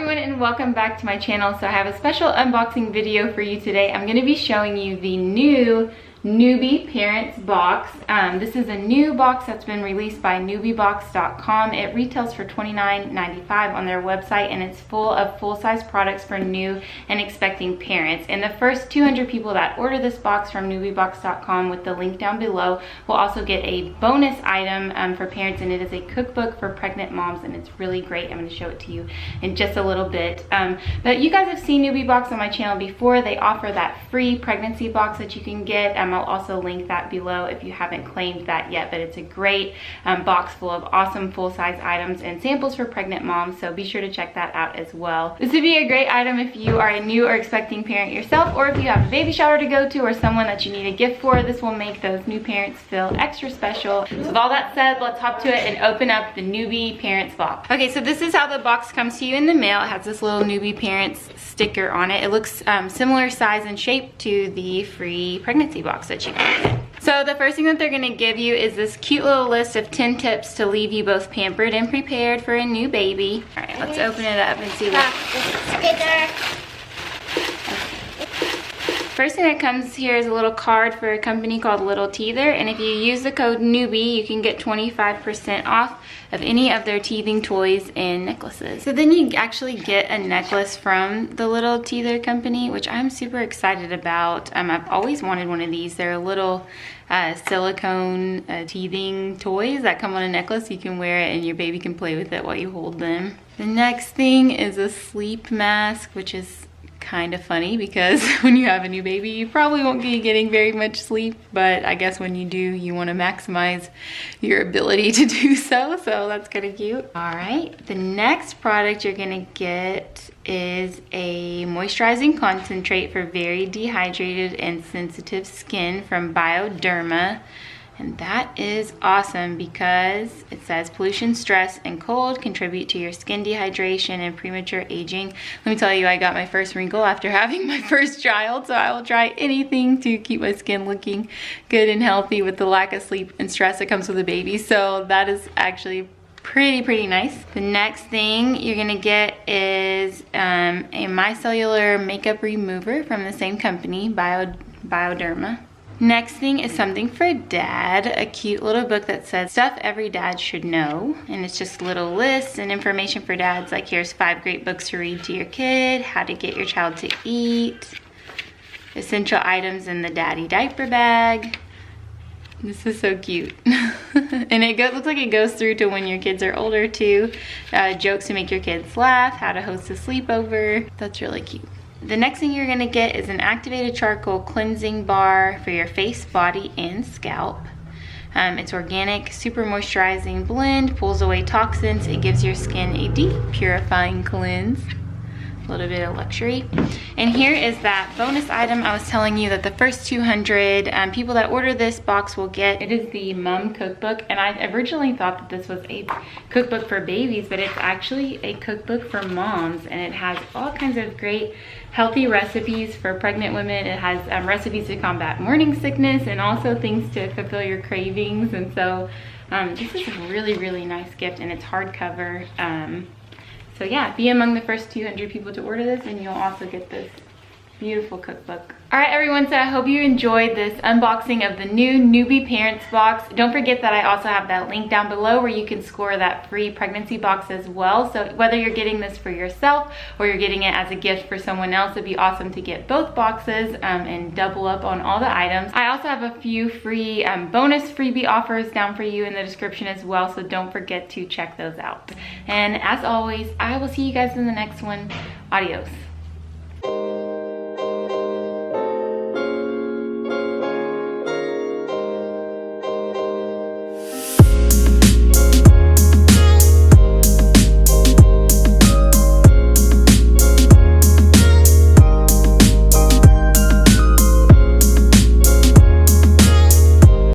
everyone and welcome back to my channel. So I have a special unboxing video for you today. I'm going to be showing you the new Noobie Parents Box. This is a new box that's been released by AUDIOBOOKS.com. It retails for $29.95 on their website, and it's full of full-size products for new and expecting parents. And the first 200 people that order this box from AUDIOBOOKS.com with the link down below will also get a bonus item for parents, and it is a cookbook for pregnant moms, and it's really great. I'm going to show it to you in just a little bit. But you guys have seen Noobie Box on my channel before. They offer that free pregnancy box that you can get. I'll also link that below if you haven't claimed that yet, but it's a great box full of awesome full-size items and samples for pregnant moms, so be sure to check that out as well. This would be a great item if you are a new or expecting parent yourself, or if you have a baby shower to go to or someone that you need a gift for. This will make those new parents feel extra special. So with all that said, let's hop to it and open up the Noobie Parents Box. Okay, so this is how the box comes to you in the mail. It has this little Noobie Parents sticker on it. It looks similar size and shape to the free pregnancy box that you get. So the first thing that they're going to give you is this cute little list of 10 tips to leave you both pampered and prepared for a new baby. All right, let's open it up and see what. First thing that comes here is a little card for a company called Little Teether, and if you use the code Noobie, you can get 25% off of any of their teething toys and necklaces. So then you actually get a necklace from the Little Teether company, which I'm super excited about. I've always wanted one of these. They're little silicone teething toys that come on a necklace. You can wear it and your baby can play with it while you hold them. The next thing is a sleep mask, which is kind of funny because when you have a new baby, you probably won't be getting very much sleep, but I guess when you do, you want to maximize your ability to do so, so that's kind of cute. All right, the next product you're gonna get is a moisturizing concentrate for very dehydrated and sensitive skin from Bioderma. And that is awesome because it says pollution, stress, and cold contribute to your skin dehydration and premature aging. Let me tell you, I got my first wrinkle after having my first child, so I will try anything to keep my skin looking good and healthy with the lack of sleep and stress that comes with a baby. So that is actually pretty nice. The next thing you're gonna get is a micellar makeup remover from the same company, Bioderma. Next thing is something for dad, a cute little book that says stuff every dad should know, and it's just little lists and information for dads, like here's 5 great books to read to your kid, how to get your child to eat, essential items in the daddy diaper bag. This is so cute. And it looks like it goes through to when your kids are older too. Jokes to make your kids laugh, how to host a sleepover. That's really cute. The next thing you're gonna get is an activated charcoal cleansing bar for your face, body, and scalp. It's organic, super moisturizing blend, pulls away toxins. It gives your skin a deep, purifying cleanse. A little bit of luxury. And here is that bonus item I was telling you that the first 200 people that order this box will get. It is the Mom Cookbook, and I originally thought that this was a cookbook for babies, but it's actually a cookbook for moms, and it has all kinds of great healthy recipes for pregnant women. It has recipes to combat morning sickness and also things to fulfill your cravings, and so this is a really nice gift, and it's hardcover. So yeah, be among the first 200 people to order this, and you'll also get this beautiful cookbook. All right, everyone, so I hope you enjoyed this unboxing of the new Noobie Parents Box. Don't forget that I also have that link down below where you can score that free pregnancy box as well. So whether you're getting this for yourself or you're getting it as a gift for someone else, it'd be awesome to get both boxes and double up on all the items. I also have a few free bonus freebie offers down for you in the description as well, so don't forget to check those out. And as always, I will see you guys in the next one. Adios.